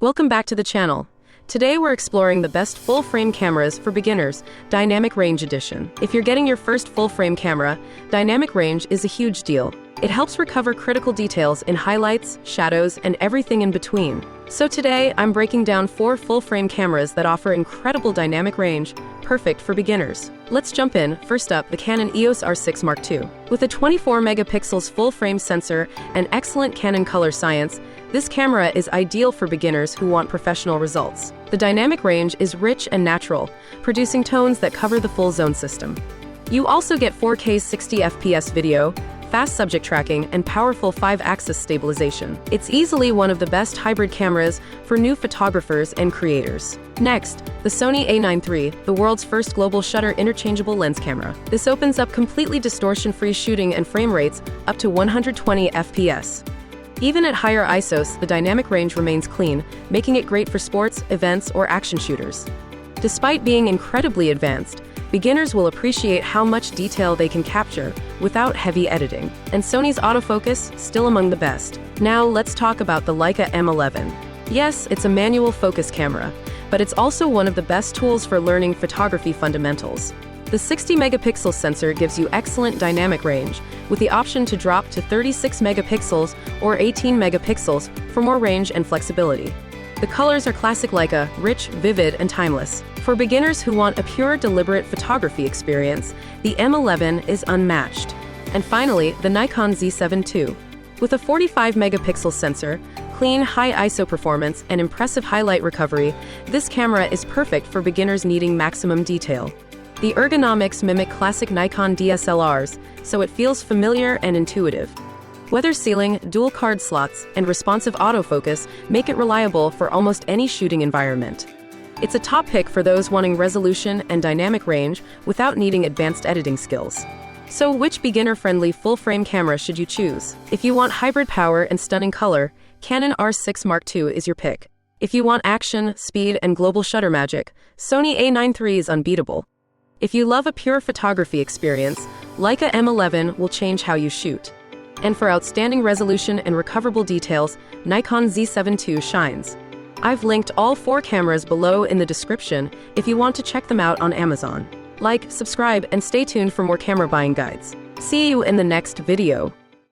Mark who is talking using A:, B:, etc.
A: Welcome back to the channel. Today we're exploring the best full-frame cameras for beginners, Dynamic Range Edition. If you're getting your first full-frame camera, Dynamic Range is a huge deal. It helps recover critical details in highlights, shadows, and everything in between. So today, I'm breaking down 4 full-frame cameras that offer incredible dynamic range, perfect for beginners. Let's jump in. First up, the Canon EOS R6 Mark II. With a 24 megapixels full-frame sensor and excellent Canon color science, this camera is ideal for beginners who want professional results. The dynamic range is rich and natural, producing tones that cover the full zone system. You also get 4K 60 FPS video, fast subject tracking, and powerful 5-axis stabilization. It's easily one of the best hybrid cameras for new photographers and creators. Next, the Sony A9 III, the world's first global shutter interchangeable lens camera. This opens up completely distortion-free shooting and frame rates up to 120 FPS. Even at higher ISOs, the dynamic range remains clean, making it great for sports, events, or action shooters. Despite being incredibly advanced, beginners will appreciate how much detail they can capture without heavy editing. And Sony's autofocus, still among the best. Now let's talk about the Leica M11. Yes, it's a manual focus camera, but it's also one of the best tools for learning photography fundamentals. The 60 megapixel sensor gives you excellent dynamic range, with the option to drop to 36 megapixels or 18 megapixels for more range and flexibility. The colors are classic Leica, rich, vivid, and timeless. For beginners who want a pure, deliberate photography experience, the M11 is unmatched. And finally, the Nikon Z7 II. With a 45 megapixel sensor, clean, high ISO performance, and impressive highlight recovery, this camera is perfect for beginners needing maximum detail. The ergonomics mimic classic Nikon DSLRs, so it feels familiar and intuitive. Weather sealing, dual card slots, and responsive autofocus make it reliable for almost any shooting environment. It's a top pick for those wanting resolution and dynamic range without needing advanced editing skills. So which beginner-friendly full-frame camera should you choose? If you want hybrid power and stunning color, Canon R6 Mark II is your pick. If you want action, speed, and global shutter magic, Sony A9 III is unbeatable. If you love a pure photography experience, Leica M11 will change how you shoot. And for outstanding resolution and recoverable details, Nikon Z7 II shines. I've linked all 4 cameras below in the description if you want to check them out on Amazon. Like, subscribe, and stay tuned for more camera buying guides. See you in the next video.